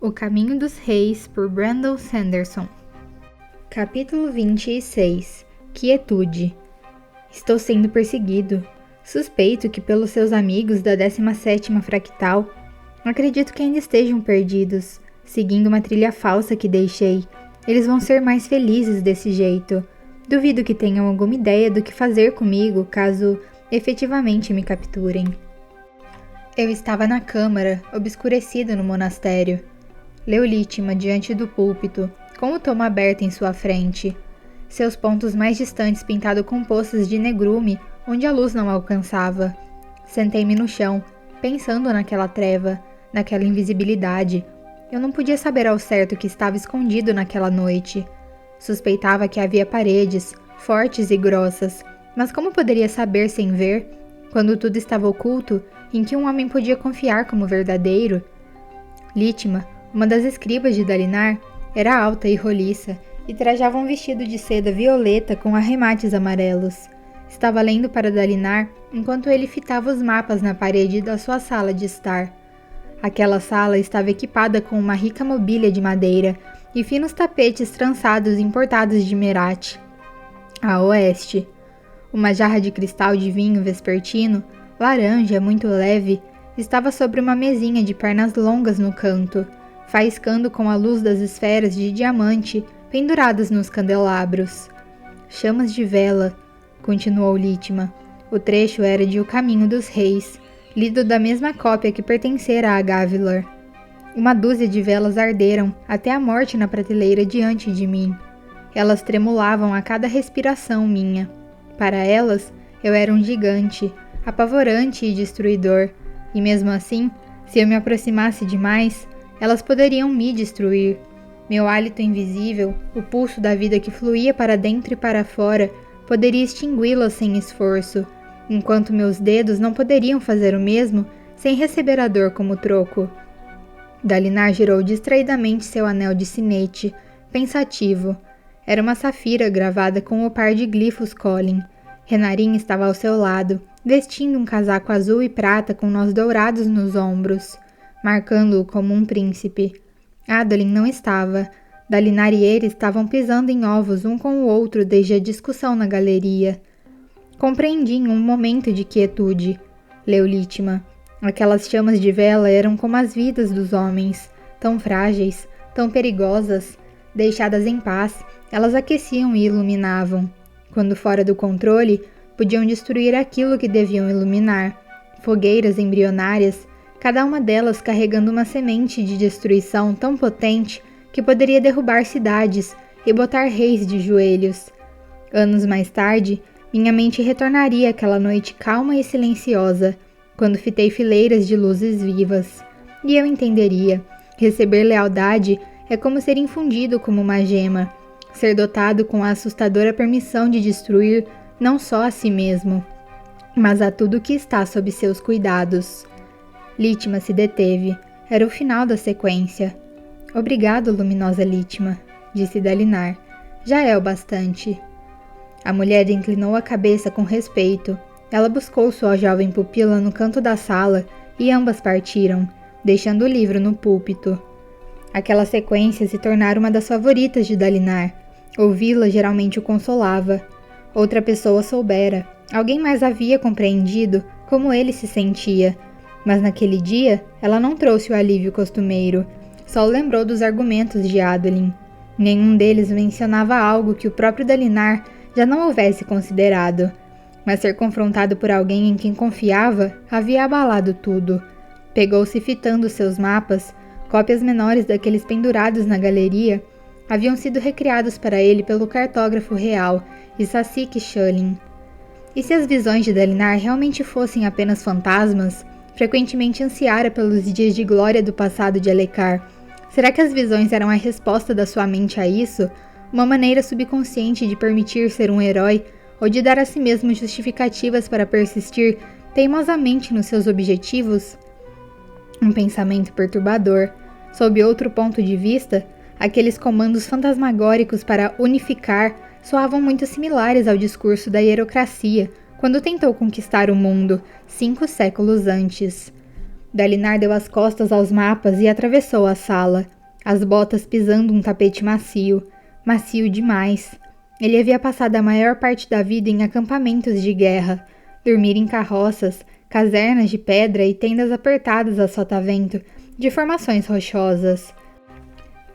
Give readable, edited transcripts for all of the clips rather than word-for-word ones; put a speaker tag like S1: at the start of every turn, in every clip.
S1: O Caminho dos Reis, por Brandon Sanderson. Capítulo 26. Quietude. Estou sendo perseguido. Suspeito que pelos seus amigos da 17ª Fractal. Acredito que ainda estejam perdidos, seguindo uma trilha falsa que deixei. Eles vão ser mais felizes desse jeito. Duvido que tenham alguma ideia do que fazer comigo caso efetivamente me capturem. Eu estava na câmara, obscurecida no monastério. Leu Lítima diante do púlpito, com o tomo aberto em sua frente. Seus pontos mais distantes pintado com poças de negrume, onde a luz não alcançava. Sentei-me no chão, pensando naquela treva, naquela invisibilidade. Eu não podia saber ao certo o que estava escondido naquela noite. Suspeitava que havia paredes, fortes e grossas, mas como poderia saber sem ver, quando tudo estava oculto, em que um homem podia confiar como verdadeiro? Lítima, uma das escribas de Dalinar, era alta e roliça, e trajava um vestido de seda violeta com arremates amarelos. Estava lendo para Dalinar enquanto ele fitava os mapas na parede da sua sala de estar. Aquela sala estava equipada com uma rica mobília de madeira e finos tapetes trançados importados de Merat, a oeste. Uma jarra de cristal de vinho vespertino, laranja, muito leve, estava sobre uma mesinha de pernas longas no canto, faiscando com a luz das esferas de diamante penduradas nos candelabros. Chamas de vela, continuou Lítima. O trecho era de O Caminho dos Reis, lido da mesma cópia que pertencera a Gavilar. Uma dúzia de velas arderam até a morte na prateleira diante de mim. Elas tremulavam a cada respiração minha. Para elas, eu era um gigante, apavorante e destruidor, e mesmo assim, se eu me aproximasse demais, elas poderiam me destruir. Meu hálito invisível, o pulso da vida que fluía para dentro e para fora, poderia extingui-las sem esforço, enquanto meus dedos não poderiam fazer o mesmo sem receber a dor como troco. Dalinar girou distraidamente seu anel de sinete, pensativo. Era uma safira gravada com o par de glifos Colin. Renarin estava ao seu lado, vestindo um casaco azul e prata com nós dourados nos ombros, marcando-o como um príncipe. Adolin não estava. Dalinar e ele estavam pisando em ovos um com o outro desde a discussão na galeria. Compreendi em um momento de quietude. Leu Lítima. Aquelas chamas de vela eram como as vidas dos homens, tão frágeis, tão perigosas. Deixadas em paz, elas aqueciam e iluminavam. Quando fora do controle, podiam destruir aquilo que deviam iluminar. Fogueiras embrionárias, cada uma delas carregando uma semente de destruição tão potente que poderia derrubar cidades e botar reis de joelhos. Anos mais tarde, minha mente retornaria àquela noite calma e silenciosa, quando fitei fileiras de luzes vivas. E eu entenderia. Receber lealdade é como ser infundido como uma gema, ser dotado com a assustadora permissão de destruir não só a si mesmo, mas a tudo que está sob seus cuidados. Lítima se deteve. Era o final da sequência. Obrigado, luminosa Lítima, disse Dalinar. Já é o bastante. A mulher inclinou a cabeça com respeito. Ela buscou sua jovem pupila no canto da sala e ambas partiram, deixando o livro no púlpito. Aquela sequência se tornara uma das favoritas de Dalinar. Ouvi-la geralmente o consolava. Outra pessoa soubera. Alguém mais havia compreendido como ele se sentia. Mas naquele dia, ela não trouxe o alívio costumeiro. Só lembrou dos argumentos de Adolin. Nenhum deles mencionava algo que o próprio Dalinar já não houvesse considerado. Mas ser confrontado por alguém em quem confiava havia abalado tudo. Pegou-se fitando seus mapas. Cópias menores daqueles pendurados na galeria haviam sido recriados para ele pelo cartógrafo real, Isasik Shullin. E se as visões de Dalinar realmente fossem apenas fantasmas, frequentemente ansiara pelos dias de glória do passado de Alecar? Será que as visões eram a resposta da sua mente a isso? Uma maneira subconsciente de permitir ser um herói ou de dar a si mesmo justificativas para persistir teimosamente nos seus objetivos? Um pensamento perturbador. Sob outro ponto de vista, aqueles comandos fantasmagóricos para unificar soavam muito similares ao discurso da hierocracia quando tentou conquistar o mundo 5 séculos antes. Dalinar deu as costas aos mapas e atravessou a sala. as botas pisando um tapete macio, macio demais. Ele havia passado a maior parte da vida em acampamentos de guerra, dormir em carroças, casernas de pedra e tendas apertadas a sotavento, de formações rochosas.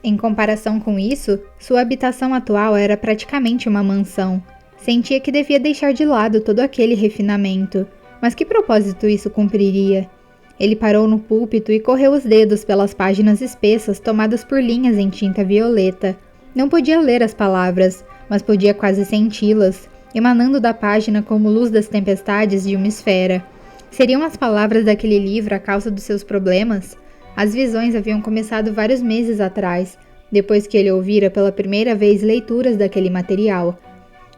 S1: Em comparação com isso, sua habitação atual era praticamente uma mansão. Sentia que devia deixar de lado todo aquele refinamento, mas que propósito isso cumpriria? Ele parou no púlpito e correu os dedos pelas páginas espessas tomadas por linhas em tinta violeta. Não podia ler as palavras, mas podia quase senti-las, emanando da página como luz das tempestades de uma esfera. Seriam as palavras daquele livro a causa dos seus problemas? As visões haviam começado vários meses atrás, depois que ele ouvira pela primeira vez leituras daquele material.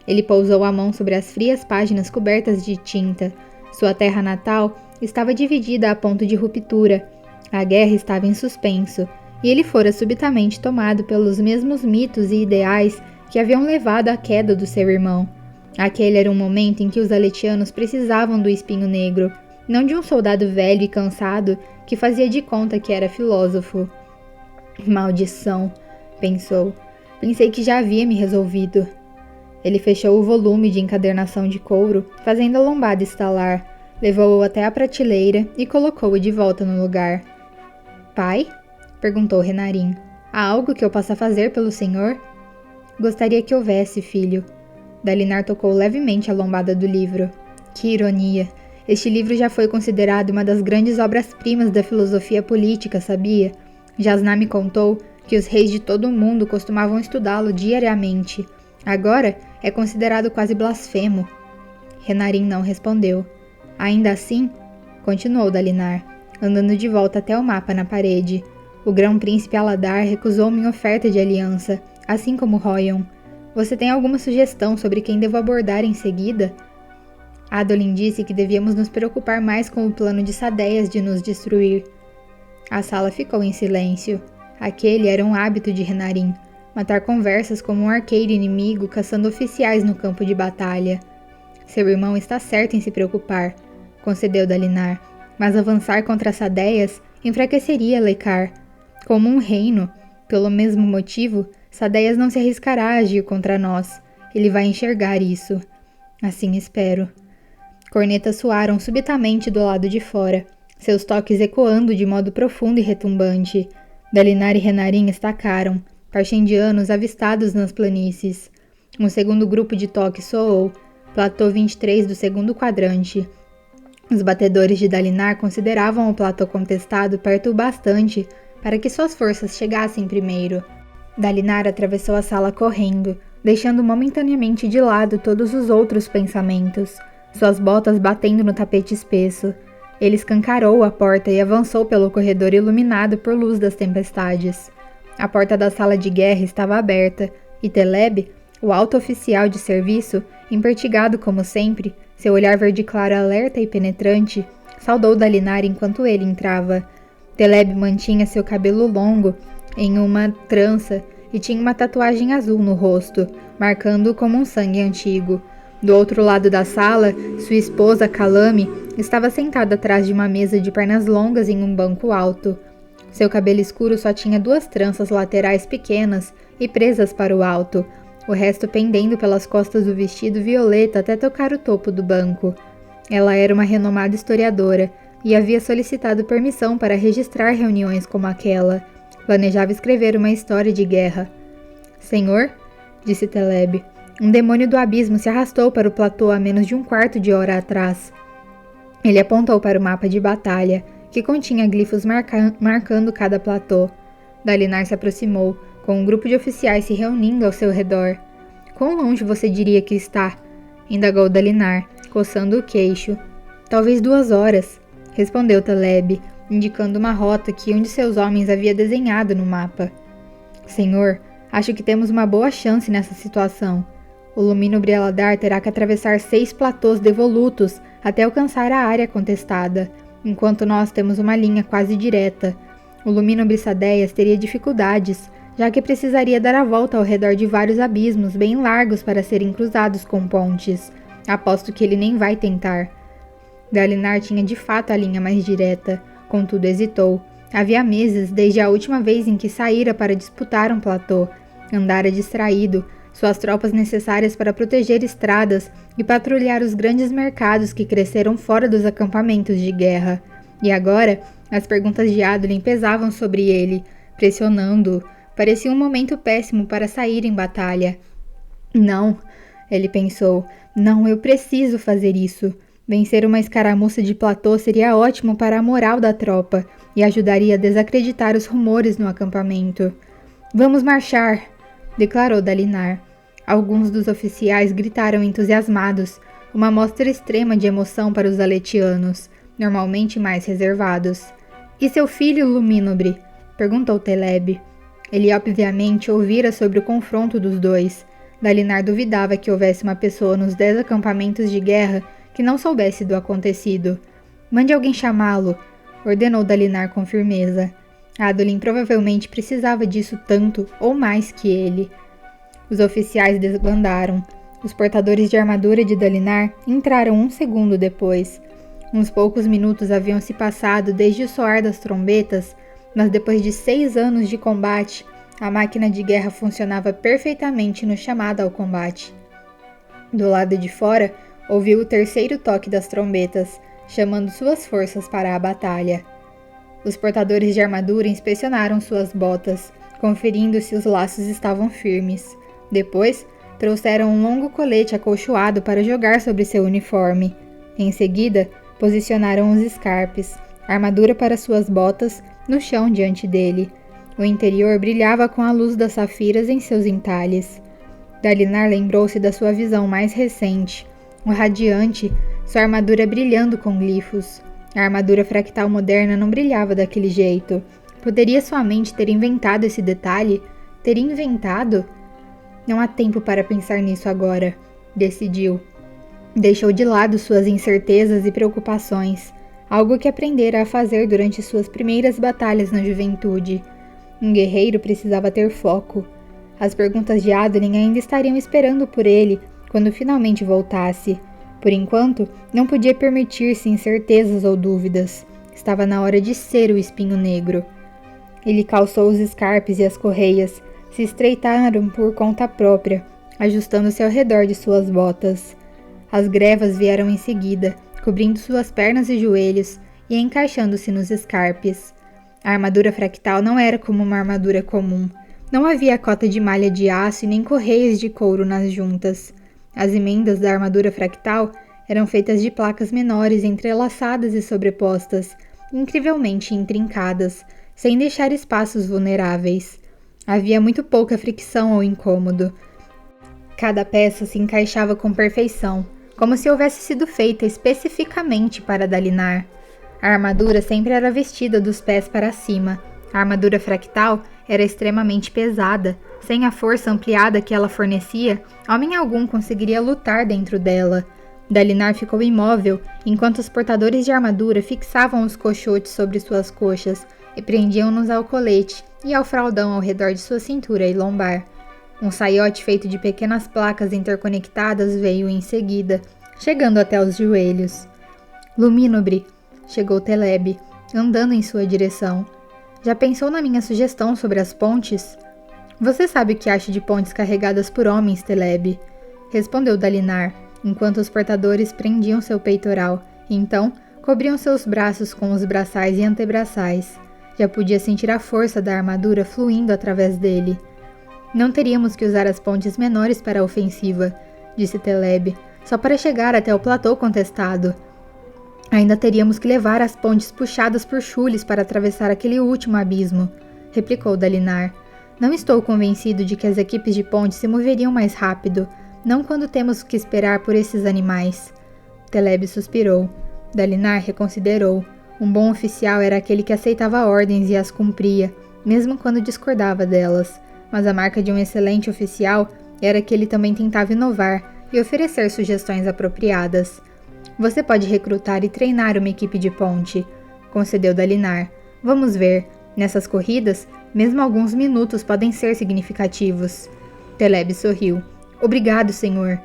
S1: Ele pousou a mão sobre as frias páginas cobertas de tinta. Sua terra natal estava dividida a ponto de ruptura. A guerra estava em suspenso, e ele fora subitamente tomado pelos mesmos mitos e ideais que haviam levado à queda do seu irmão. Aquele era um momento em que os aletianos precisavam do espinho negro, não de um soldado velho e cansado que fazia de conta que era filósofo. Maldição, pensou. Pensei que já havia me resolvido. Ele fechou o volume de encadernação de couro, fazendo a lombada estalar. Levou-o até a prateleira e colocou-o de volta no lugar. Pai? Perguntou Renarin. Há algo que eu possa fazer pelo senhor? Gostaria que houvesse, filho. Dalinar tocou levemente a lombada do livro. Que ironia! Este livro já foi considerado uma das grandes obras-primas da filosofia política, sabia? Jasná me contou que os reis de todo o mundo costumavam estudá-lo diariamente. Agora é considerado quase blasfemo. Renarin não respondeu. Ainda assim, continuou Dalinar, andando de volta até o mapa na parede. O grão-príncipe Aladar recusou minha oferta de aliança, assim como Royon. Você tem alguma sugestão sobre quem devo abordar em seguida? Adolin disse que devíamos nos preocupar mais com o plano de Sadeias de nos destruir. A sala ficou em silêncio. Aquele era um hábito de Renarin, matar conversas como um arqueiro inimigo caçando oficiais no campo de batalha. Seu irmão está certo em se preocupar, concedeu Dalinar, mas avançar contra Sadeias enfraqueceria Lecar. Como um reino, pelo mesmo motivo, Sadeias não se arriscará a agir contra nós. Ele vai enxergar isso. Assim espero. Cornetas soaram subitamente do lado de fora, seus toques ecoando de modo profundo e retumbante. Dalinar e Renarin estacaram, parchendianos avistados nas planícies. Um segundo grupo de toques soou, platô 23 do segundo quadrante. Os batedores de Dalinar consideravam o platô contestado perto o bastante para que suas forças chegassem primeiro. Dalinar atravessou a sala correndo, deixando momentaneamente de lado todos os outros pensamentos, suas botas batendo no tapete espesso. Ele escancarou a porta e avançou pelo corredor iluminado por luz das tempestades. A porta da sala de guerra estava aberta, e Teleb, o alto oficial de serviço, empertigado como sempre, seu olhar verde claro alerta e penetrante, saudou Dalinar enquanto ele entrava. Teleb mantinha seu cabelo longo em uma trança e tinha uma tatuagem azul no rosto, marcando-o como um sangue antigo. Do outro lado da sala, sua esposa, Kalami, estava sentada atrás de uma mesa de pernas longas em um banco alto. Seu cabelo escuro só tinha 2 tranças laterais pequenas e presas para o alto, o resto pendendo pelas costas do vestido violeta até tocar o topo do banco. Ela era uma renomada historiadora e havia solicitado permissão para registrar reuniões como aquela. Planejava escrever uma história de guerra. Senhor, disse Teleb, um demônio do abismo se arrastou para o platô há menos de um quarto de hora atrás. Ele apontou para o mapa de batalha, que continha glifos marcando cada platô. Dalinar se aproximou, com um grupo de oficiais se reunindo ao seu redor. Quão longe você diria que está? Indagou Dalinar, coçando o queixo. Talvez 2 horas, respondeu Teleb, indicando uma rota que um de seus homens havia desenhado no mapa. Senhor, acho que temos uma boa chance nessa situação. O Lumínobre Aladar terá que atravessar 6 platôs devolutos até alcançar a área contestada, enquanto nós temos uma linha quase direta. O Lumínobre Sadeias teria dificuldades, já que precisaria dar a volta ao redor de vários abismos bem largos para serem cruzados com pontes. Aposto que ele nem vai tentar. Dalinar tinha de fato a linha mais direta, contudo hesitou. Havia meses desde a última vez em que saíra para disputar um platô. Andara distraído, suas tropas necessárias para proteger estradas e patrulhar os grandes mercados que cresceram fora dos acampamentos de guerra. E agora, as perguntas de Adolin pesavam sobre ele, pressionando-o. Parecia um momento péssimo para sair em batalha. Não, ele pensou. Não, eu preciso fazer isso. Vencer uma escaramuça de platô seria ótimo para a moral da tropa e ajudaria a desacreditar os rumores no acampamento. Vamos marchar, declarou Dalinar. Alguns dos oficiais gritaram entusiasmados, uma mostra extrema de emoção para os aletianos, normalmente mais reservados. E seu filho, Lumínobre? Perguntou Teleb. Ele obviamente ouvira sobre o confronto dos dois. Dalinar duvidava que houvesse uma pessoa nos 10 acampamentos de guerra que não soubesse do acontecido. Mande alguém chamá-lo, ordenou Dalinar com firmeza. Adolin provavelmente precisava disso tanto ou mais que ele. Os oficiais desbandaram. Os portadores de armadura de Dalinar entraram 1 segundo depois. Uns poucos minutos haviam se passado desde o soar das trombetas, mas depois de 6 anos de combate, a máquina de guerra funcionava perfeitamente no chamado ao combate. Do lado de fora, ouviu o 3º toque das trombetas, chamando suas forças para a batalha. Os portadores de armadura inspecionaram suas botas, conferindo se os laços estavam firmes. Depois, trouxeram um longo colete acolchoado para jogar sobre seu uniforme. Em seguida, posicionaram os escarpes, armadura para suas botas, no chão diante dele. O interior brilhava com a luz das safiras em seus entalhes. Dalinar lembrou-se da sua visão mais recente. O radiante, sua armadura brilhando com glifos. A armadura fractal moderna não brilhava daquele jeito. Poderia sua mente ter inventado esse detalhe? Ter inventado? Não há tempo para pensar nisso agora, decidiu. Deixou de lado suas incertezas e preocupações, algo que aprendera a fazer durante suas primeiras batalhas na juventude. Um guerreiro precisava ter foco. As perguntas de Adolin ainda estariam esperando por ele quando finalmente voltasse. Por enquanto, não podia permitir-se incertezas ou dúvidas. Estava na hora de ser o espinho negro. Ele calçou os escarpes e as correias, se estreitaram por conta própria, ajustando-se ao redor de suas botas. As grevas vieram em seguida, cobrindo suas pernas e joelhos e encaixando-se nos escarpes. A armadura fractal não era como uma armadura comum. Não havia cota de malha de aço e nem correias de couro nas juntas. As emendas da armadura fractal eram feitas de placas menores entrelaçadas e sobrepostas, incrivelmente intrincadas, sem deixar espaços vulneráveis. Havia muito pouca fricção ou incômodo. Cada peça se encaixava com perfeição, como se houvesse sido feita especificamente para Dalinar. A armadura sempre era vestida dos pés para cima. A armadura fractal era extremamente pesada. Sem a força ampliada que ela fornecia, homem algum conseguiria lutar dentro dela. Dalinar ficou imóvel, enquanto os portadores de armadura fixavam os coxotes sobre suas coxas e prendiam-nos ao colete e ao fraldão ao redor de sua cintura e lombar. Um saiote feito de pequenas placas interconectadas veio em seguida, chegando até os joelhos. Lumínobre, chegou Teleb, andando em sua direção. Já pensou na minha sugestão sobre as pontes? Você sabe o que acho de pontes carregadas por homens, Teleb, respondeu Dalinar, enquanto os portadores prendiam seu peitoral, e então cobriam seus braços com os braçais e antebraçais. Já podia sentir a força da armadura fluindo através dele. Não teríamos que usar as pontes menores para a ofensiva, disse Teleb, só para chegar até o platô contestado. Ainda teríamos que levar as pontes puxadas por chules para atravessar aquele último abismo, replicou Dalinar. Não estou convencido de que as equipes de ponte se moveriam mais rápido, não quando temos que esperar por esses animais. Teleb suspirou. Dalinar reconsiderou. Um bom oficial era aquele que aceitava ordens e as cumpria, mesmo quando discordava delas. Mas a marca de um excelente oficial era que ele também tentava inovar e oferecer sugestões apropriadas. Você pode recrutar e treinar uma equipe de ponte, concedeu Dalinar. Vamos ver. Nessas corridas, mesmo alguns minutos podem ser significativos. Teleb sorriu. Obrigado, senhor.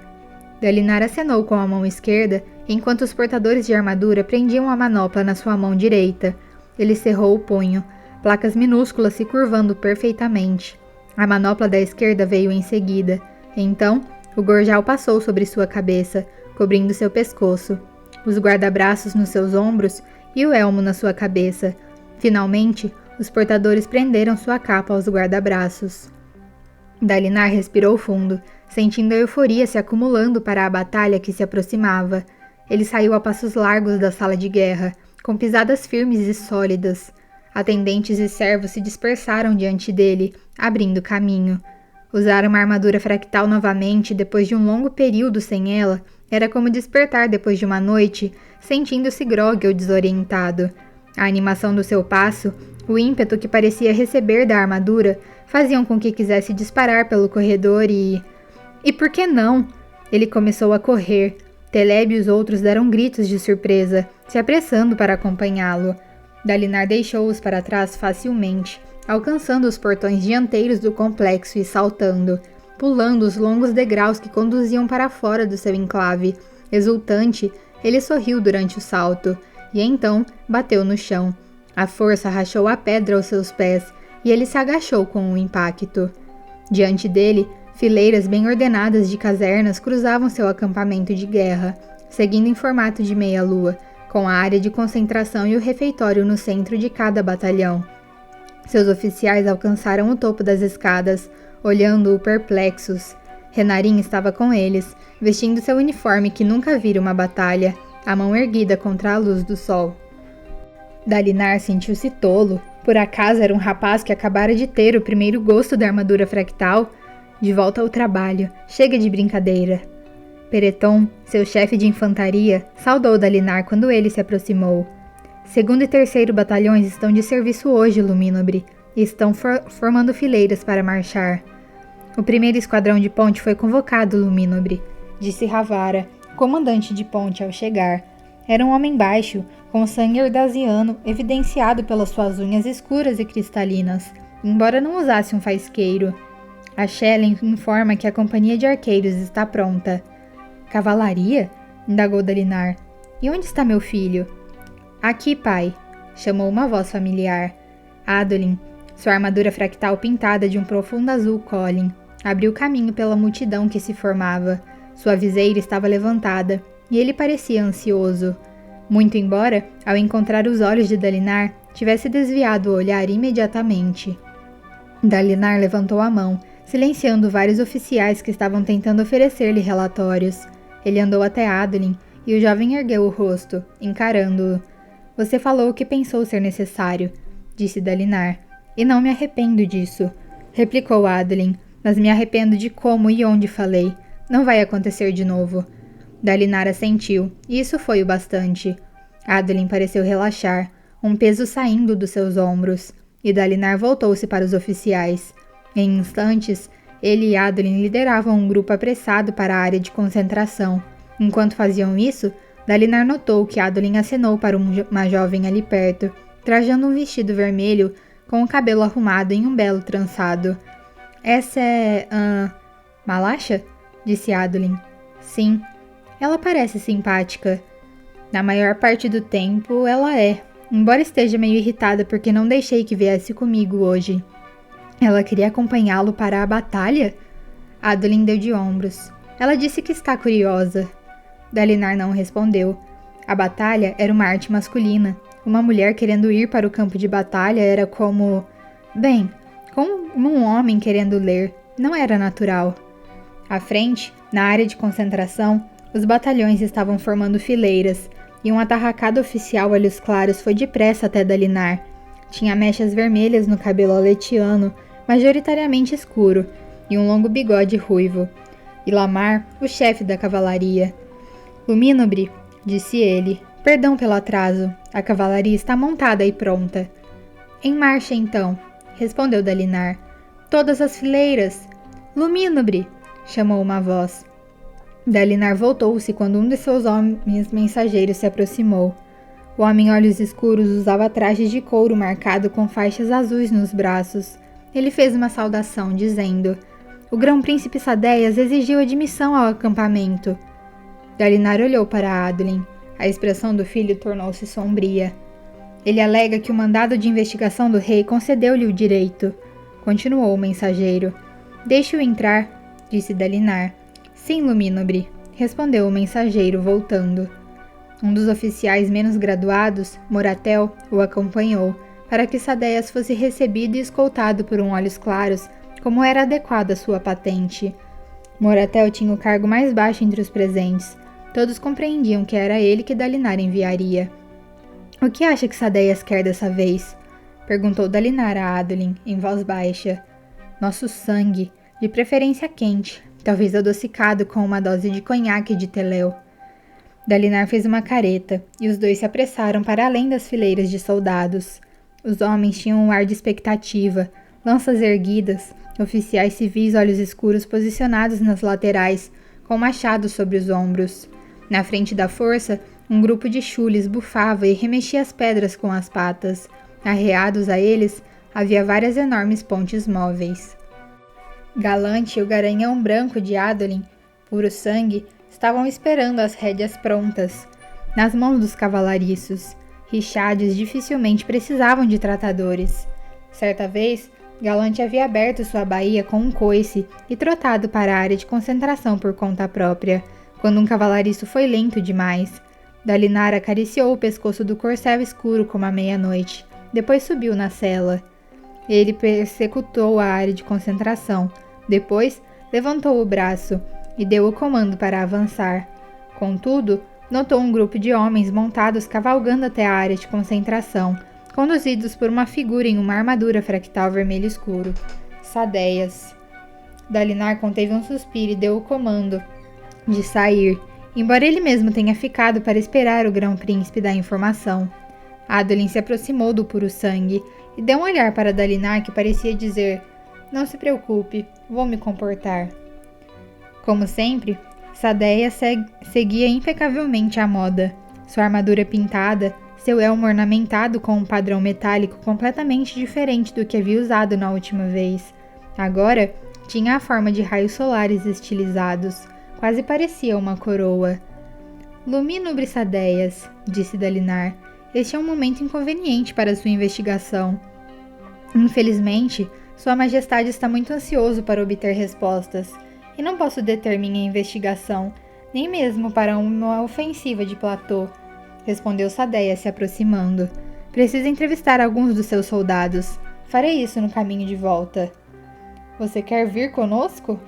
S1: Dalinar acenou com a mão esquerda, enquanto os portadores de armadura prendiam a manopla na sua mão direita. Ele cerrou o punho. placas minúsculas se curvando perfeitamente. A manopla da esquerda veio em seguida. Então, o gorjal passou sobre sua cabeça, cobrindo seu pescoço, os guarda-braços nos seus ombros e o elmo na sua cabeça. Finalmente, os portadores prenderam sua capa aos guarda-braços. Dalinar respirou fundo, sentindo a euforia se acumulando para a batalha que se aproximava. Ele saiu a passos largos da sala de guerra, com pisadas firmes e sólidas. Atendentes e servos se dispersaram diante dele, abrindo caminho. Usar uma armadura fractal novamente depois de um longo período sem ela era como despertar depois de uma noite, sentindo-se grogue ou desorientado. A animação do seu passo, o ímpeto que parecia receber da armadura, faziam com que quisesse disparar pelo corredor e... E por que não? Ele começou a correr. Teleb e os outros deram gritos de surpresa, se apressando para acompanhá-lo. Dalinar deixou-os para trás facilmente, alcançando os portões dianteiros do complexo e saltando, pulando os longos degraus que conduziam para fora do seu enclave. Exultante, ele sorriu durante o salto, e então bateu no chão. A força rachou a pedra aos seus pés, e ele se agachou com o impacto. Diante dele, fileiras bem ordenadas de casernas cruzavam seu acampamento de guerra, seguindo em formato de meia-lua, com a área de concentração e o refeitório no centro de cada batalhão. Seus oficiais alcançaram o topo das escadas, olhando-o perplexos. Renarin estava com eles, vestindo seu uniforme que nunca vira uma batalha, a mão erguida contra a luz do sol. Dalinar sentiu-se tolo. Por acaso era um rapaz que acabara de ter o primeiro gosto da armadura fractal? De volta ao trabalho, chega de brincadeira. Pereton, seu chefe de infantaria, saudou Dalinar quando ele se aproximou. 2º e 3º batalhões estão de serviço hoje, Luminobre, e estão formando fileiras para marchar. O 1º esquadrão de ponte foi convocado, Luminobre, disse Ravara, comandante de ponte ao chegar. Era um homem baixo, com sangue erdasiano evidenciado pelas suas unhas escuras e cristalinas, embora não usasse um faisqueiro. A Shellen informa que a companhia de arqueiros está pronta. Cavalaria? Indagou Dalinar. E onde está meu filho? Aqui, pai, chamou uma voz familiar. Adolin, sua armadura fractal pintada de um profundo azul Colin, abriu caminho pela multidão que se formava. Sua viseira estava levantada, e ele parecia ansioso. Muito embora, ao encontrar os olhos de Dalinar, tivesse desviado o olhar imediatamente. Dalinar levantou a mão, silenciando vários oficiais que estavam tentando oferecer-lhe relatórios. Ele andou até Adolin, e o jovem ergueu o rosto, encarando-o. Você falou o que pensou ser necessário, disse Dalinar. E não me arrependo disso, replicou Adolin, mas me arrependo de como e onde falei. Não vai acontecer de novo. Dalinar assentiu, e isso foi o bastante. Adolin pareceu relaxar, um peso saindo dos seus ombros, e Dalinar voltou-se para os oficiais. Em instantes, ele e Adolin lideravam um grupo apressado para a área de concentração. Enquanto faziam isso, Dalinar notou que Adolin acenou para uma jovem ali perto, trajando um vestido vermelho com o cabelo arrumado em um belo trançado. Essa é... Malasha? Disse Adolin. Sim. Ela parece simpática. Na maior parte do tempo, ela é, embora esteja meio irritada porque não deixei que viesse comigo hoje. Ela queria acompanhá-lo para a batalha? Adolin deu de ombros. Ela disse que está curiosa. Dalinar não respondeu. A batalha era uma arte masculina. Uma mulher querendo ir para o campo de batalha era como... Bem, como um homem querendo ler. Não era natural. À frente, na área de concentração, os batalhões estavam formando fileiras, e um atarracado oficial olhos claros foi depressa até Dalinar. Tinha mechas vermelhas no cabelo aletiano, majoritariamente escuro, e um longo bigode ruivo. E Lamar, o chefe da cavalaria. Luminobre, disse ele, perdão pelo atraso, a cavalaria está montada e pronta. Em marcha então, respondeu Dalinar. Todas as fileiras. Luminobre, chamou uma voz. Dalinar voltou-se quando um de seus homens mensageiros se aproximou. O homem olhos escuros usava trajes de couro marcado com faixas azuis nos braços. Ele fez uma saudação, dizendo: O grão-príncipe Sadeias exigiu admissão ao acampamento. Dalinar olhou para Adolin. A expressão do filho tornou-se sombria. Ele alega que o mandado de investigação do rei concedeu-lhe o direito. Continuou o mensageiro. Deixe-o entrar, disse Dalinar. Sim, Lumínobre, respondeu o mensageiro, voltando. Um dos oficiais menos graduados, Moratel, o acompanhou, para que Sadeias fosse recebido e escoltado por um Olhos Claros, como era adequado à sua patente. Moratel tinha o cargo mais baixo entre os presentes. Todos compreendiam que era ele que Dalinar enviaria. O que acha que Sadeias quer dessa vez? Perguntou Dalinar a Adolin, em voz baixa. Nosso sangue, de preferência quente, talvez adocicado com uma dose de conhaque de Teléu. Dalinar fez uma careta, e os dois se apressaram para além das fileiras de soldados. Os homens tinham um ar de expectativa, lanças erguidas, oficiais civis olhos escuros posicionados nas laterais, com machados sobre os ombros. Na frente da força, um grupo de chules bufava e remexia as pedras com as patas. Arreados a eles, havia várias enormes pontes móveis. Galante e o garanhão branco de Adolin, puro sangue, estavam esperando as rédeas prontas, nas mãos dos cavalariços. Richades dificilmente precisavam de tratadores. Certa vez, Galante havia aberto sua baía com um coice e trotado para a área de concentração por conta própria, quando um cavalariço foi lento demais. Dalinar acariciou o pescoço do corcel escuro como à meia-noite. Depois subiu na cela. Ele persecutou a área de concentração. Depois, levantou o braço e deu o comando para avançar. Contudo, notou um grupo de homens montados cavalgando até a área de concentração, conduzidos por uma figura em uma armadura fractal vermelho escuro. Sadeias. Dalinar conteve um suspiro e deu o comando de sair, embora ele mesmo tenha ficado para esperar o grão-príncipe dar informação. Adolin se aproximou do puro sangue e deu um olhar para Dalinar que parecia dizer: Não se preocupe, vou me comportar. Como sempre, Sadeias seguia impecavelmente a moda. Sua armadura pintada, seu elmo ornamentado com um padrão metálico completamente diferente do que havia usado na última vez. Agora, tinha a forma de raios solares estilizados. Quase parecia uma coroa. Lumínobre Sadeias, disse Dalinar, este é um momento inconveniente para sua investigação. Infelizmente, Sua Majestade está muito ansioso para obter respostas, e não posso deter minha investigação, nem mesmo para uma ofensiva de Platô, respondeu Sadeias se aproximando. Preciso entrevistar alguns dos seus soldados. Farei isso no caminho de volta. Você quer vir conosco?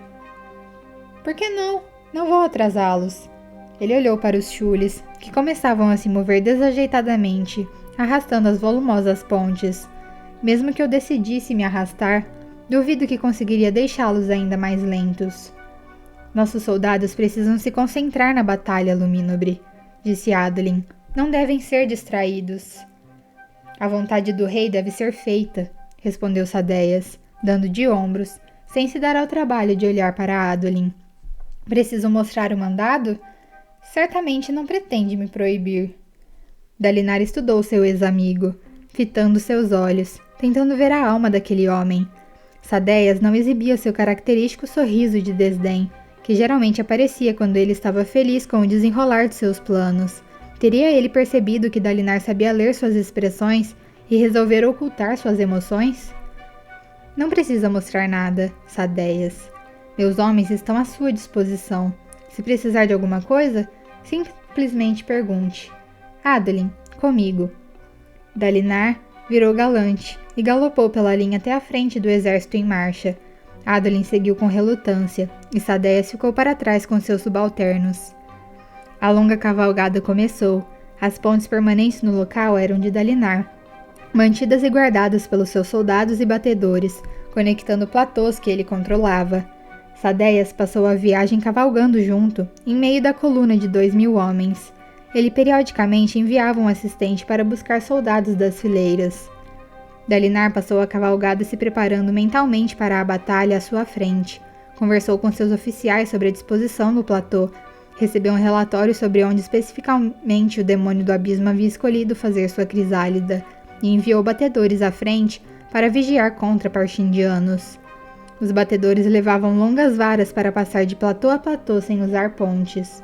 S1: Por que não? Não vou atrasá-los. Ele olhou para os chules, que começavam a se mover desajeitadamente, arrastando as volumosas pontes. Mesmo que eu decidisse me arrastar, duvido que conseguiria deixá-los ainda mais lentos. Nossos soldados precisam se concentrar na batalha, Lumínobre, disse Adolin. Não devem ser distraídos. A vontade do rei deve ser feita, respondeu Sadeias, dando de ombros, sem se dar ao trabalho de olhar para Adolin. Preciso mostrar o mandado? Certamente não pretende me proibir. Dalinar estudou seu ex-amigo, fitando seus olhos, tentando ver a alma daquele homem. Sadeias não exibia seu característico sorriso de desdém, que geralmente aparecia quando ele estava feliz com o desenrolar de seus planos. Teria ele percebido que Dalinar sabia ler suas expressões e resolver ocultar suas emoções? Não precisa mostrar nada, Sadeias. Meus homens estão à sua disposição. Se precisar de alguma coisa, simplesmente pergunte. Adolin, comigo. Dalinar virou galante e galopou pela linha até a frente do exército em marcha. Adolin seguiu com relutância e Sadeias ficou para trás com seus subalternos. A longa cavalgada começou. As pontes permanentes no local eram de Dalinar, mantidas e guardadas pelos seus soldados e batedores, conectando platôs que ele controlava. Sadeias passou a viagem cavalgando junto, em meio da coluna de 2.000 homens. Ele periodicamente enviava um assistente para buscar soldados das fileiras. Dalinar passou a cavalgada se preparando mentalmente para a batalha à sua frente. Conversou com seus oficiais sobre a disposição do platô, recebeu um relatório sobre onde especificamente o demônio do abismo havia escolhido fazer sua crisálida, e enviou batedores à frente para vigiar contra parchindianos. Os batedores levavam longas varas para passar de platô a platô sem usar pontes.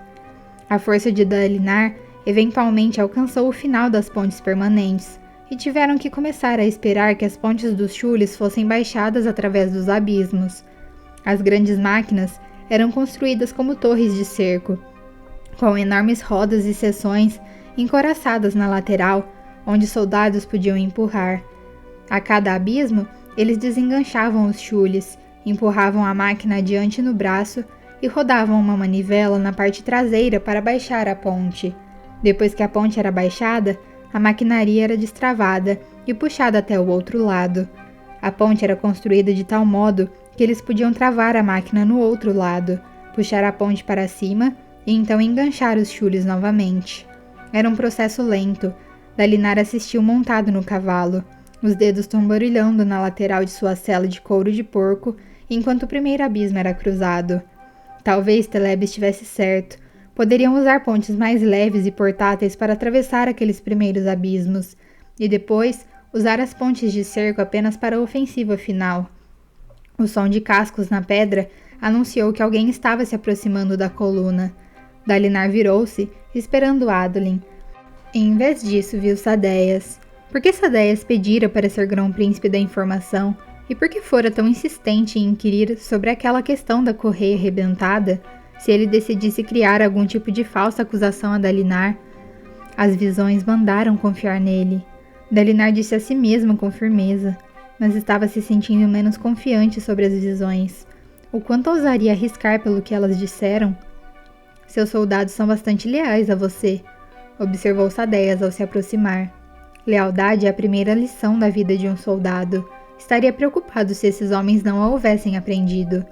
S1: A força de Dalinar eventualmente alcançou o final das pontes permanentes, e tiveram que começar a esperar que as pontes dos chules fossem baixadas através dos abismos. As grandes máquinas eram construídas como torres de cerco, com enormes rodas e seções encoraçadas na lateral, onde soldados podiam empurrar. A cada abismo, eles desenganchavam os chules, empurravam a máquina adiante no braço e rodavam uma manivela na parte traseira para baixar a ponte. Depois que a ponte era baixada, a maquinaria era destravada e puxada até o outro lado. A ponte era construída de tal modo que eles podiam travar a máquina no outro lado, puxar a ponte para cima e então enganchar os chules novamente. Era um processo lento. Dalinar assistiu montado no cavalo, os dedos tamborilhando na lateral de sua sela de couro de porco, enquanto o primeiro abismo era cruzado. Talvez Teleb estivesse certo. Poderiam usar pontes mais leves e portáteis para atravessar aqueles primeiros abismos, e depois usar as pontes de cerco apenas para a ofensiva final. O som de cascos na pedra anunciou que alguém estava se aproximando da coluna. Dalinar virou-se, esperando Adolin. Em vez disso, viu Sadeias. Por que Sadeias pedira para ser grão-príncipe da informação? E por que fora tão insistente em inquirir sobre aquela questão da correia arrebentada, se ele decidisse criar algum tipo de falsa acusação a Dalinar? As visões mandaram confiar nele. Dalinar disse a si mesmo com firmeza, mas estava se sentindo menos confiante sobre as visões. O quanto ousaria arriscar pelo que elas disseram? Seus soldados são bastante leais a você, observou Sadeias ao se aproximar. Lealdade é a primeira lição da vida de um soldado. Estaria preocupado se esses homens não a houvessem aprendido.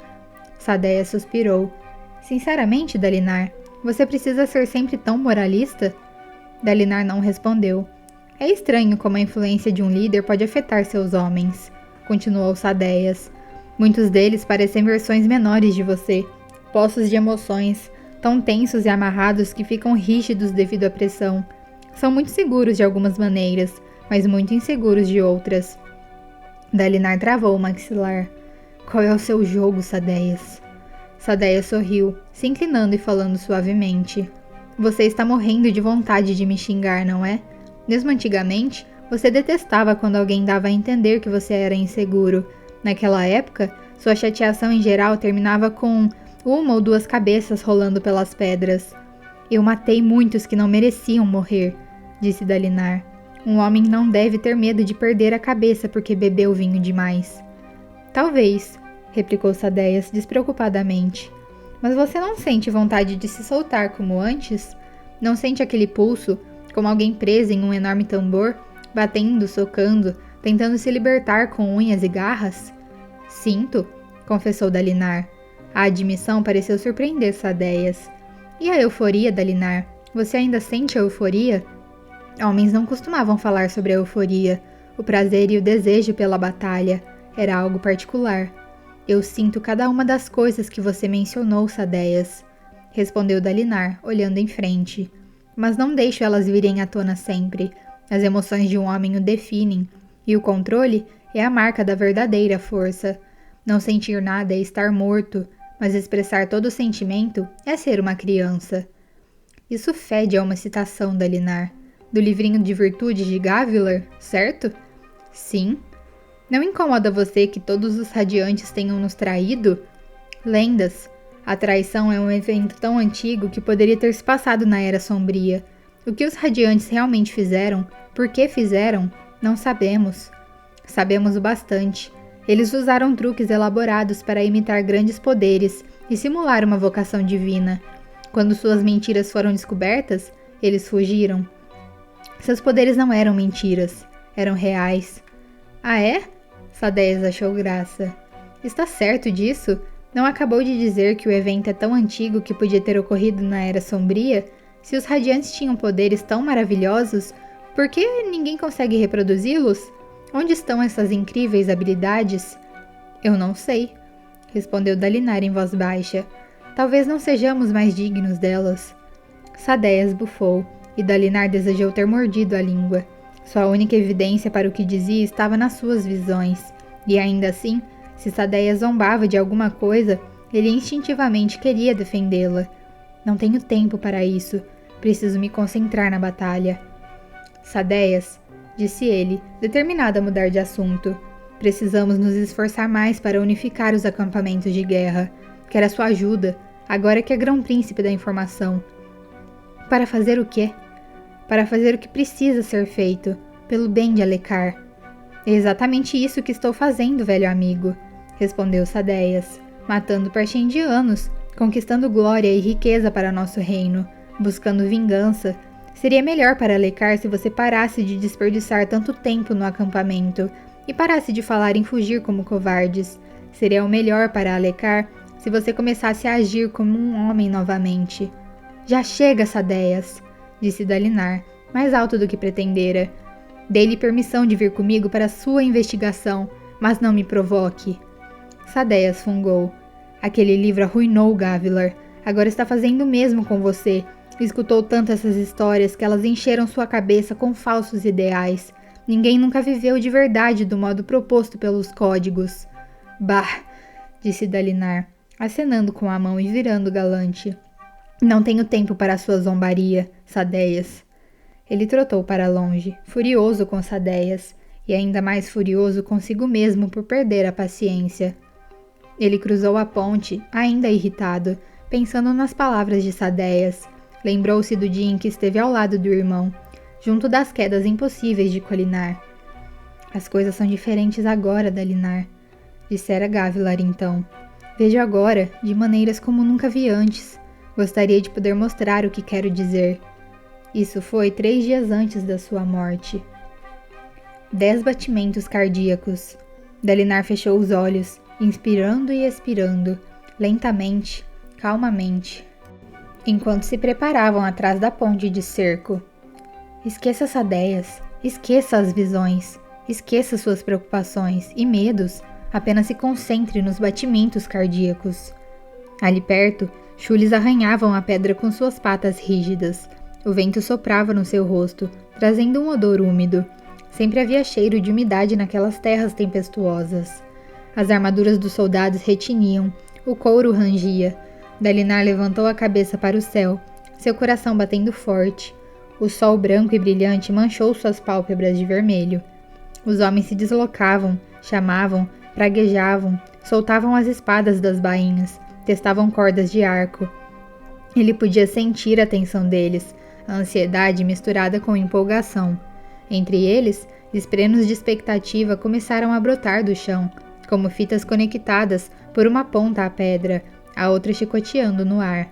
S1: Sadeias suspirou. Sinceramente, Dalinar, você precisa ser sempre tão moralista? Dalinar não respondeu. É estranho como a influência de um líder pode afetar seus homens, continuou Sadeias. Muitos deles parecem versões menores de você, poços de emoções, tão tensos e amarrados que ficam rígidos devido à pressão. São muito seguros de algumas maneiras, mas muito inseguros de outras. Dalinar travou o maxilar. Qual é o seu jogo, Sadeias? Sadeias sorriu, se inclinando e falando suavemente. Você está morrendo de vontade de me xingar, não é? Mesmo antigamente, você detestava quando alguém dava a entender que você era inseguro. Naquela época, sua chateação em geral terminava com uma ou duas cabeças rolando pelas pedras. Eu matei muitos que não mereciam morrer, disse Dalinar. Um homem não deve ter medo de perder a cabeça porque bebeu vinho demais. Talvez, replicou Sadeias despreocupadamente. Mas você não sente vontade de se soltar como antes? Não sente aquele pulso, como alguém preso em um enorme tambor, batendo, socando, tentando se libertar com unhas e garras? Sinto, confessou Dalinar. A admissão pareceu surpreender Sadeias. E a euforia, Dalinar? Você ainda sente a euforia? Homens não costumavam falar sobre a euforia. O prazer e o desejo pela batalha era algo particular. Eu sinto cada uma das coisas que você mencionou, Sadeias, respondeu Dalinar, olhando em frente. Mas não deixo elas virem à tona sempre. As emoções de um homem o definem, e o controle é a marca da verdadeira força. Não sentir nada é estar morto, mas expressar todo o sentimento é ser uma criança. Isso fede a uma citação, Dalinar. Do livrinho de virtudes de Gavilar, certo? Sim. Não incomoda você que todos os radiantes tenham nos traído? Lendas. A traição é um evento tão antigo que poderia ter se passado na Era Sombria. O que os radiantes realmente fizeram, por que fizeram, não sabemos. Sabemos o bastante. Eles usaram truques elaborados para imitar grandes poderes e simular uma vocação divina. Quando suas mentiras foram descobertas, eles fugiram. Seus poderes não eram mentiras, eram reais. Ah, é? Sadeias achou graça. Está certo disso? Não acabou de dizer que o evento é tão antigo que podia ter ocorrido na Era Sombria? Se os Radiantes tinham poderes tão maravilhosos, por que ninguém consegue reproduzi-los? Onde estão essas incríveis habilidades? Eu não sei, respondeu Dalinar em voz baixa. Talvez não sejamos mais dignos delas. Sadeias bufou, e Dalinar desejou ter mordido a língua. Sua única evidência para o que dizia estava nas suas visões, e ainda assim, se Sadeias zombava de alguma coisa, ele instintivamente queria defendê-la. Não tenho tempo para isso. Preciso me concentrar na batalha. Sadeias, disse ele, determinado a mudar de assunto. Precisamos nos esforçar mais para unificar os acampamentos de guerra. Quero a sua ajuda, agora que é grão-príncipe da informação. Para fazer o quê? Para fazer o que precisa ser feito, pelo bem de Alecar. É exatamente isso que estou fazendo, velho amigo, respondeu Sadeias, matando Parchendianos, conquistando glória e riqueza para nosso reino, buscando vingança. Seria melhor para Alecar se você parasse de desperdiçar tanto tempo no acampamento e parasse de falar em fugir como covardes. Seria o melhor para Alecar se você começasse a agir como um homem novamente. Já chega, Sadeias, disse Dalinar, mais alto do que pretendera. Dei-lhe permissão de vir comigo para sua investigação, mas não me provoque. Sadeias fungou. Aquele livro arruinou Gavilar. Agora está fazendo o mesmo com você. Escutou tanto essas histórias que elas encheram sua cabeça com falsos ideais. Ninguém nunca viveu de verdade do modo proposto pelos códigos. Bah, disse Dalinar, acenando com a mão e virando galante. Não tenho tempo para a sua zombaria, Sadeias. Ele trotou para longe, furioso com Sadeias, e ainda mais furioso consigo mesmo por perder a paciência. Ele cruzou a ponte, ainda irritado, pensando nas palavras de Sadeias. Lembrou-se do dia em que esteve ao lado do irmão, junto das quedas impossíveis de Kholinar. As coisas são diferentes agora, Dalinar, dissera Gavilar então. Vejo agora, de maneiras como nunca vi antes. Gostaria de poder mostrar o que quero dizer. Isso foi 3 dias antes da sua morte. 10 batimentos cardíacos. Dalinar fechou os olhos, inspirando e expirando, lentamente, calmamente, enquanto se preparavam atrás da ponte de cerco. Esqueça Sadeias, esqueça as visões, esqueça suas preocupações e medos, apenas se concentre nos batimentos cardíacos. Ali perto, chules arranhavam a pedra com suas patas rígidas. O vento soprava no seu rosto, trazendo um odor úmido. Sempre havia cheiro de umidade naquelas terras tempestuosas. As armaduras dos soldados retiniam, o couro rangia. Dalinar levantou a cabeça para o céu, seu coração batendo forte. O sol branco e brilhante manchou suas pálpebras de vermelho. Os homens se deslocavam, chamavam, praguejavam, soltavam as espadas das bainhas, testavam cordas de arco. Ele podia sentir a tensão deles, a ansiedade misturada com empolgação. Entre eles, esprenos de expectativa começaram a brotar do chão, como fitas conectadas por uma ponta à pedra, a outra chicoteando no ar.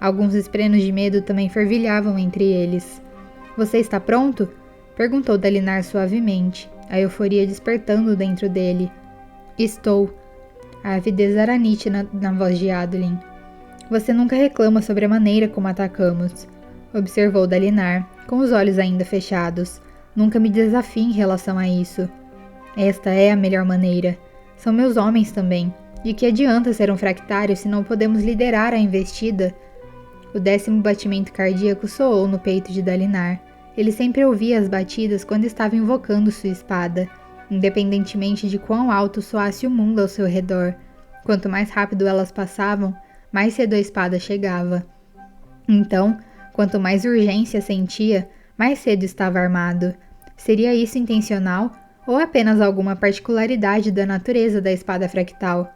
S1: Alguns esprenos de medo também fervilhavam entre eles. — Você está pronto? Perguntou Dalinar suavemente, a euforia despertando dentro dele. — Estou. A avidez era nítida na voz de Adolin. — Você nunca reclama sobre a maneira como atacamos, observou Dalinar, com os olhos ainda fechados. Nunca me desafie em relação a isso. Esta é a melhor maneira. São meus homens também. De que adianta ser um fractário se não podemos liderar a investida? O 10º batimento cardíaco soou no peito de Dalinar. Ele sempre ouvia as batidas quando estava invocando sua espada, independentemente de quão alto soasse o mundo ao seu redor. Quanto mais rápido elas passavam, mais cedo a espada chegava. Então, quanto mais urgência sentia, mais cedo estava armado. Seria isso intencional ou apenas alguma particularidade da natureza da espada fractal?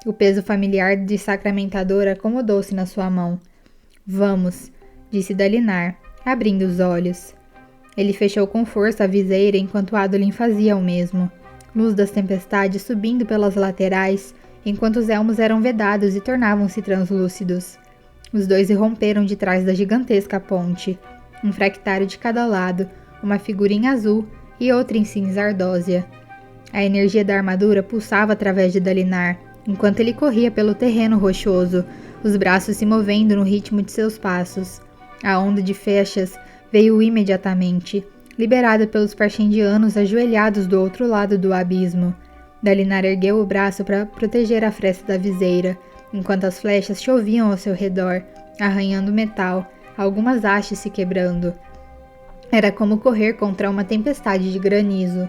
S1: O peso familiar de sacramentador acomodou-se na sua mão. — Vamos, disse Dalinar, abrindo os olhos. Ele fechou com força a viseira enquanto Adolin fazia o mesmo. Luz das tempestades subindo pelas laterais, enquanto os elmos eram vedados e tornavam-se translúcidos. Os dois irromperam de trás da gigantesca ponte. Um fractário de cada lado, uma figura em azul e outra em cinza ardósia. A energia da armadura pulsava através de Dalinar, enquanto ele corria pelo terreno rochoso, os braços se movendo no ritmo de seus passos. A onda de flechas veio imediatamente, liberada pelos Parchendianos ajoelhados do outro lado do abismo. Dalinar ergueu o braço para proteger a fresta da viseira, enquanto as flechas choviam ao seu redor, arranhando o metal, algumas hastes se quebrando. Era como correr contra uma tempestade de granizo.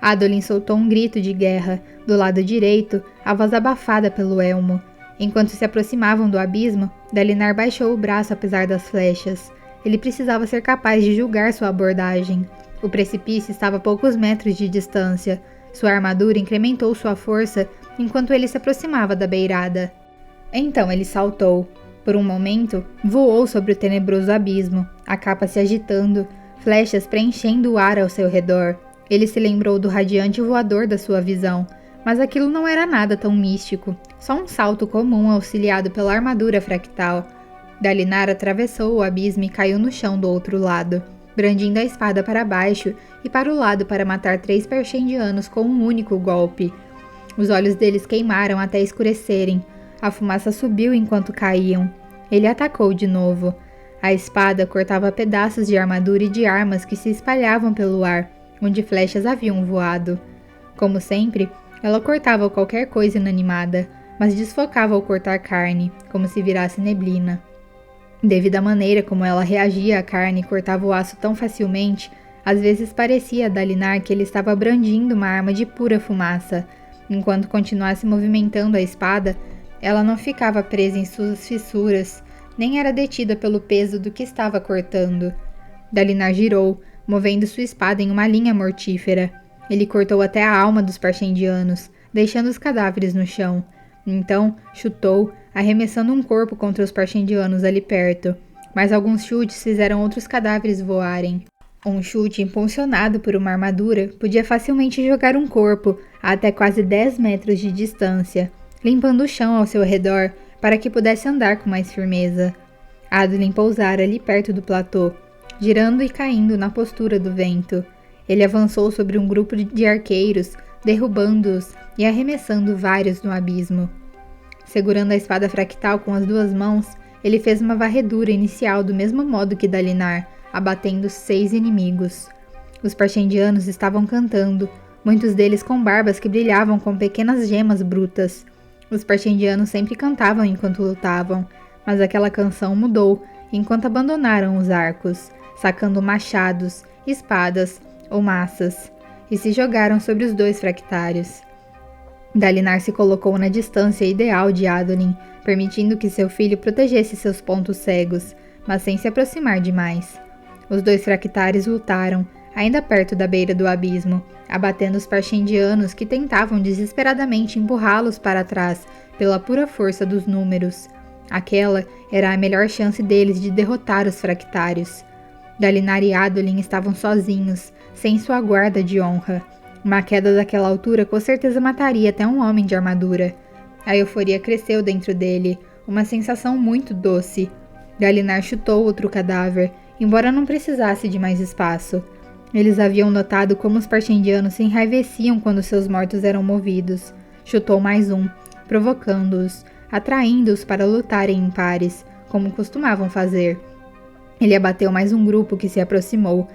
S1: Adolin soltou um grito de guerra, do lado direito, a voz abafada pelo elmo. Enquanto se aproximavam do abismo, Dalinar baixou o braço apesar das flechas. Ele precisava ser capaz de julgar sua abordagem. O precipício estava a poucos metros de distância. Sua armadura incrementou sua força enquanto ele se aproximava da beirada. Então ele saltou. Por um momento, voou sobre o tenebroso abismo, a capa se agitando, flechas preenchendo o ar ao seu redor. Ele se lembrou do radiante voador da sua visão, mas aquilo não era nada tão místico, só um salto comum auxiliado pela armadura fractal. Dalinar atravessou o abismo e caiu no chão do outro lado, brandindo a espada para baixo e para o lado para matar 3 Parshendianos com um único golpe. Os olhos deles queimaram até escurecerem. A fumaça subiu enquanto caíam. Ele atacou de novo. A espada cortava pedaços de armadura e de armas que se espalhavam pelo ar, onde flechas haviam voado. Como sempre, ela cortava qualquer coisa inanimada, mas desfocava ao cortar carne, como se virasse neblina. Devido à maneira como ela reagia à carne e cortava o aço tão facilmente, às vezes parecia a Dalinar que ele estava brandindo uma arma de pura fumaça. Enquanto continuasse movimentando a espada, ela não ficava presa em suas fissuras, nem era detida pelo peso do que estava cortando. Dalinar girou, movendo sua espada em uma linha mortífera. Ele cortou até a alma dos Parshendianos, deixando os cadáveres no chão. Então, chutou, arremessando um corpo contra os Parshendianos ali perto. Mas alguns chutes fizeram outros cadáveres voarem. Um chute impulsionado por uma armadura podia facilmente jogar um corpo a até quase 10 metros de distância, limpando o chão ao seu redor para que pudesse andar com mais firmeza. Adolin pousara ali perto do platô, girando e caindo na postura do vento. Ele avançou sobre um grupo de arqueiros, derrubando-os e arremessando vários no abismo. Segurando a espada fractal com as 2 mãos, ele fez uma varredura inicial do mesmo modo que Dalinar, abatendo 6 inimigos. Os Parshendianos estavam cantando, muitos deles com barbas que brilhavam com pequenas gemas brutas. Os Parshendianos sempre cantavam enquanto lutavam, mas aquela canção mudou enquanto abandonaram os arcos, sacando machados, espadas ou maças, e se jogaram sobre os 2 fractários. Dalinar se colocou na distância ideal de Adolin, permitindo que seu filho protegesse seus pontos cegos, mas sem se aproximar demais. Os 2 fractários lutaram, ainda perto da beira do abismo, abatendo os Parshendianos que tentavam desesperadamente empurrá-los para trás pela pura força dos números. Aquela era a melhor chance deles de derrotar os fractários. Dalinar e Adolin estavam sozinhos, sem sua guarda de honra. Uma queda daquela altura com certeza mataria até um homem de armadura. A euforia cresceu dentro dele, uma sensação muito doce. Dalinar chutou outro cadáver, embora não precisasse de mais espaço. Eles haviam notado como os Parshendianos se enraiveciam quando seus mortos eram movidos. Chutou mais um, provocando-os, atraindo-os para lutarem em pares, como costumavam fazer. Ele abateu mais um grupo que se aproximou,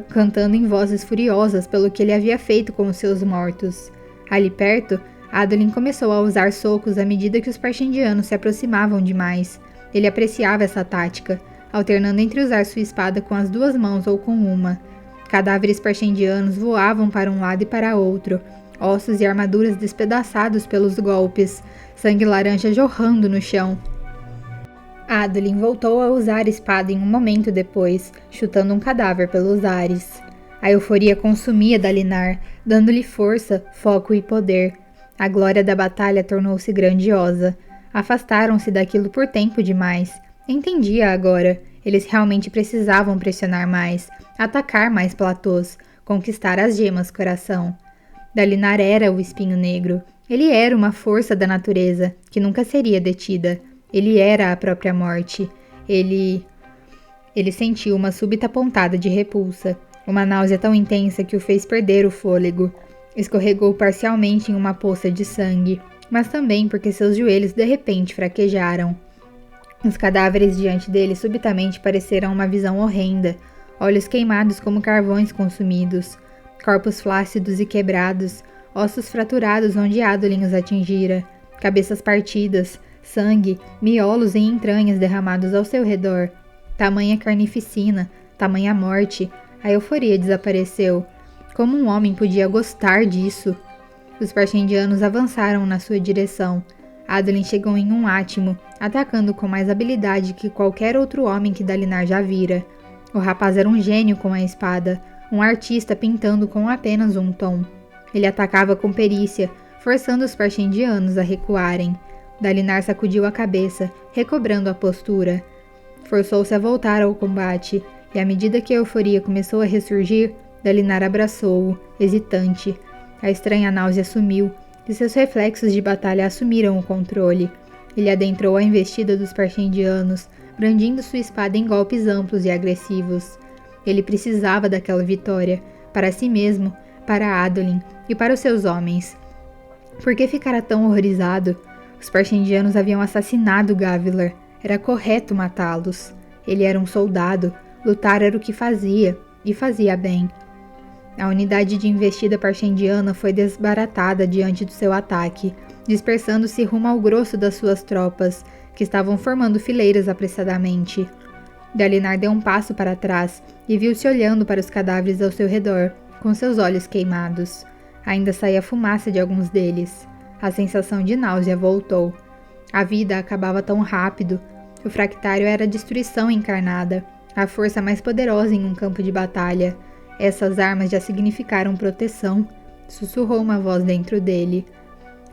S1: cantando em vozes furiosas pelo que ele havia feito com os seus mortos. Ali perto, Adolin começou a usar socos à medida que os Parshendianos se aproximavam demais. Ele apreciava essa tática, alternando entre usar sua espada com as 2 mãos ou com uma. Cadáveres Parshendianos voavam para um lado e para outro, ossos e armaduras despedaçados pelos golpes, sangue laranja jorrando no chão. Adolin voltou a usar a espada em um momento depois, chutando um cadáver pelos ares. A euforia consumia Dalinar, dando-lhe força, foco e poder. A glória da batalha tornou-se grandiosa. Afastaram-se daquilo por tempo demais. Entendia agora. Eles realmente precisavam pressionar mais, atacar mais platôs, conquistar as gemas coração. Dalinar era o espinho negro. Ele era uma força da natureza, que nunca seria detida. Ele era a própria morte. Ele sentiu uma súbita pontada de repulsa, uma náusea tão intensa que o fez perder o fôlego. Escorregou parcialmente em uma poça de sangue, mas também porque seus joelhos de repente fraquejaram. Os cadáveres diante dele subitamente pareceram uma visão horrenda, olhos queimados como carvões consumidos, corpos flácidos e quebrados, ossos fraturados onde Adolin os atingira, cabeças partidas, sangue, miolos e entranhas derramados ao seu redor. Tamanha carnificina, tamanha morte, a euforia desapareceu. Como um homem podia gostar disso? Os Parshendianos avançaram na sua direção. Adolin chegou em um átimo, atacando com mais habilidade que qualquer outro homem que Dalinar já vira. O rapaz era um gênio com a espada, um artista pintando com apenas um tom. Ele atacava com perícia, forçando os Parshendianos a recuarem. Dalinar sacudiu a cabeça, recobrando a postura. Forçou-se a voltar ao combate, e à medida que a euforia começou a ressurgir, Dalinar abraçou-o, hesitante. A estranha náusea sumiu, e seus reflexos de batalha assumiram o controle. Ele adentrou a investida dos Parshendianos, brandindo sua espada em golpes amplos e agressivos. Ele precisava daquela vitória, para si mesmo, para Adolin e para os seus homens. Por que ficara tão horrorizado? Os Parshendianos haviam assassinado Gavilar. Era correto matá-los. Ele era um soldado. Lutar era o que fazia, e fazia bem. A unidade de investida Parshendiana foi desbaratada diante do seu ataque, dispersando-se rumo ao grosso das suas tropas, que estavam formando fileiras apressadamente. Dalinar deu um passo para trás e viu-se olhando para os cadáveres ao seu redor, com seus olhos queimados. Ainda saía fumaça de alguns deles. A sensação de náusea voltou. A vida acabava tão rápido. O Fractário era a destruição encarnada, a força mais poderosa em um campo de batalha. Essas armas já significaram proteção, sussurrou uma voz dentro dele.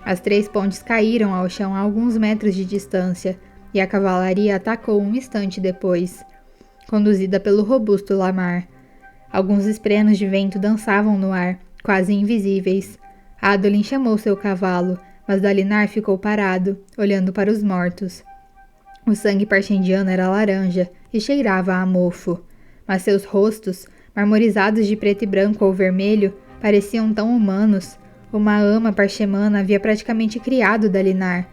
S1: As 3 pontes caíram ao chão a alguns metros de distância, e a cavalaria atacou um instante depois, conduzida pelo robusto Lamar. Alguns esprenos de vento dançavam no ar, quase invisíveis. Adolin chamou seu cavalo, mas Dalinar ficou parado, olhando para os mortos. O sangue Parshendiano era laranja e cheirava a mofo, mas seus rostos, marmorizados de preto e branco ou vermelho, pareciam tão humanos. Uma ama parchemana havia praticamente criado Dalinar.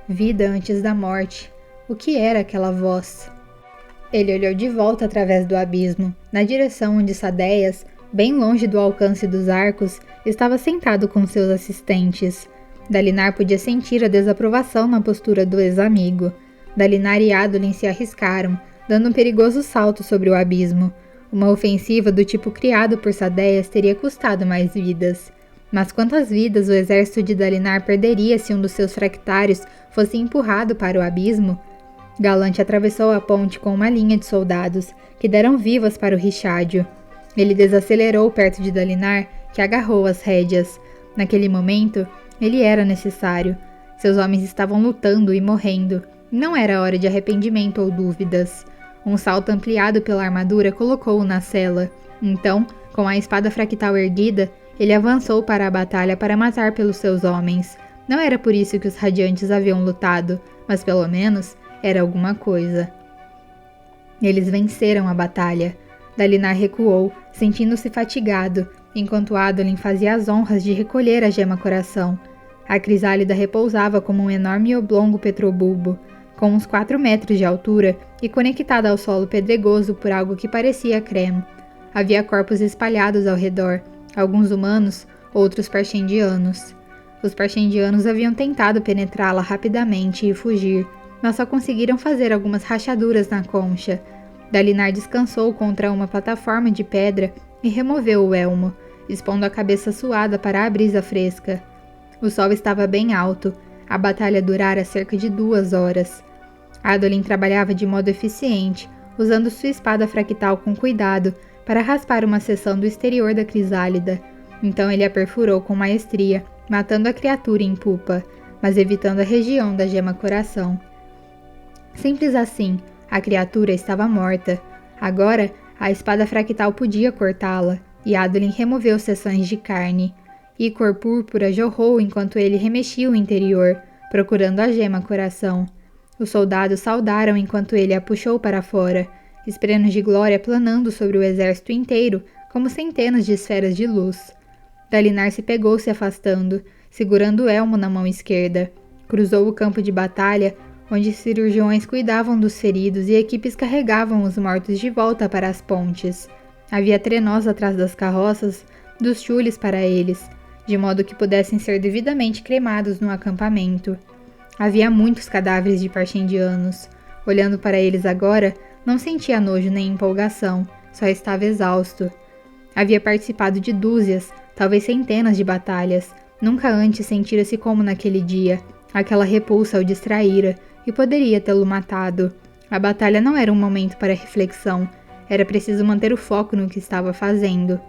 S1: Vida antes da morte. O que era aquela voz? Ele olhou de volta através do abismo, na direção onde Sadeias, bem longe do alcance dos arcos, estava sentado com seus assistentes. Dalinar podia sentir a desaprovação na postura do ex-amigo. Dalinar e Adolin se arriscaram, dando um perigoso salto sobre o abismo. Uma ofensiva do tipo criado por Sadeias teria custado mais vidas. Mas quantas vidas o exército de Dalinar perderia se um dos seus fractários fosse empurrado para o abismo? Galante atravessou a ponte com uma linha de soldados, que deram vivas para o Richádio. Ele desacelerou perto de Dalinar, que agarrou as rédeas. Naquele momento, ele era necessário. Seus homens estavam lutando e morrendo. Não era hora de arrependimento ou dúvidas. Um salto ampliado pela armadura colocou-o na cela. Então, com a espada fractal erguida, ele avançou para a batalha para matar pelos seus homens. Não era por isso que os Radiantes haviam lutado, mas pelo menos era alguma coisa. Eles venceram a batalha. Dalinar recuou, sentindo-se fatigado, enquanto Adolin fazia as honras de recolher a gema coração. A crisálida repousava como um enorme e oblongo petrobulbo, com uns 4 metros de altura e conectada ao solo pedregoso por algo que parecia creme. Havia corpos espalhados ao redor, alguns humanos, outros Parshendianos. Os Parshendianos haviam tentado penetrá-la rapidamente e fugir, mas só conseguiram fazer algumas rachaduras na concha. Dalinar descansou contra uma plataforma de pedra e removeu o elmo, expondo a cabeça suada para a brisa fresca. O sol estava bem alto. A batalha durara cerca de 2 horas. Adolin trabalhava de modo eficiente, usando sua espada fractal com cuidado para raspar uma seção do exterior da crisálida. Então ele a perfurou com maestria, matando a criatura em pupa, mas evitando a região da gema coração. Simples assim, a criatura estava morta. Agora, a espada fractal podia cortá-la, e Adolin removeu seções de carne. Ícor púrpura jorrou enquanto ele remexia o interior, procurando a gema coração. Os soldados saudaram enquanto ele a puxou para fora, esprenos de glória planando sobre o exército inteiro como centenas de esferas de luz. Dalinar se pegou se afastando, segurando o elmo na mão esquerda. Cruzou o campo de batalha, onde cirurgiões cuidavam dos feridos e equipes carregavam os mortos de volta para as pontes. Havia trenós atrás das carroças, dos chules para eles, de modo que pudessem ser devidamente cremados no acampamento. Havia muitos cadáveres de Parshendianos. Olhando para eles agora, não sentia nojo nem empolgação, só estava exausto. Havia participado de dúzias, talvez centenas de batalhas. Nunca antes sentira-se como naquele dia. Aquela repulsa o distraíra, e poderia tê-lo matado. A batalha não era um momento para reflexão. Era preciso manter o foco no que estava fazendo.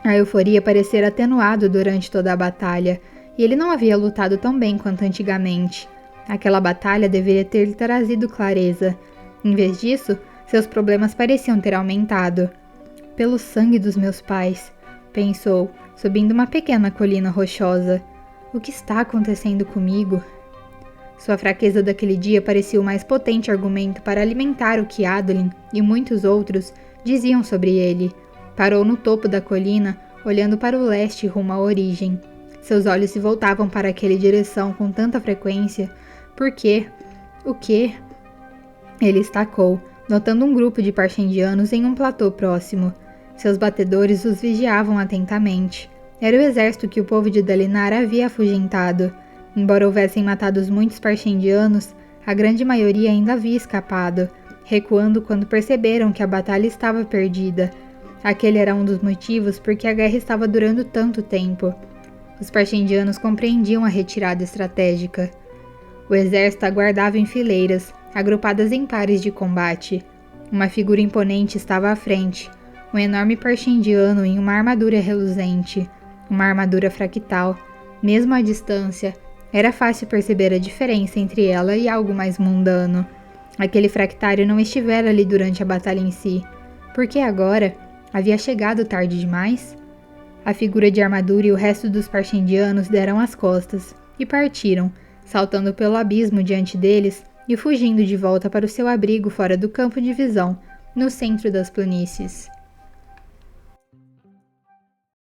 S1: A euforia parecia atenuado durante toda a batalha, e ele não havia lutado tão bem quanto antigamente. Aquela batalha deveria ter lhe trazido clareza. Em vez disso, seus problemas pareciam ter aumentado. Pelo sangue dos meus pais, pensou, subindo uma pequena colina rochosa. O que está acontecendo comigo? Sua fraqueza daquele dia parecia o mais potente argumento para alimentar o que Adolin e muitos outros diziam sobre ele. Parou no topo da colina, olhando para o leste rumo à origem. Seus olhos se voltavam para aquela direção com tanta frequência. Por quê? O quê? Ele estacou, notando um grupo de parchendianos em um platô próximo. Seus batedores os vigiavam atentamente. Era o exército que o povo de Dalinar havia afugentado. Embora houvessem matado muitos parchendianos, a grande maioria ainda havia escapado, recuando quando perceberam que a batalha estava perdida. Aquele era um dos motivos por que a guerra estava durando tanto tempo. Os parchendianos compreendiam a retirada estratégica. O exército aguardava em fileiras, agrupadas em pares de combate. Uma figura imponente estava à frente, um enorme parchendiano em uma armadura reluzente, uma armadura fractal. Mesmo à distância, era fácil perceber a diferença entre ela e algo mais mundano. Aquele fractário não estivera ali durante a batalha em si. Por que agora? Havia chegado tarde demais? A figura de armadura e o resto dos parchendianos deram as costas e partiram, saltando pelo abismo diante deles e fugindo de volta para o seu abrigo fora do campo de visão, no centro das planícies.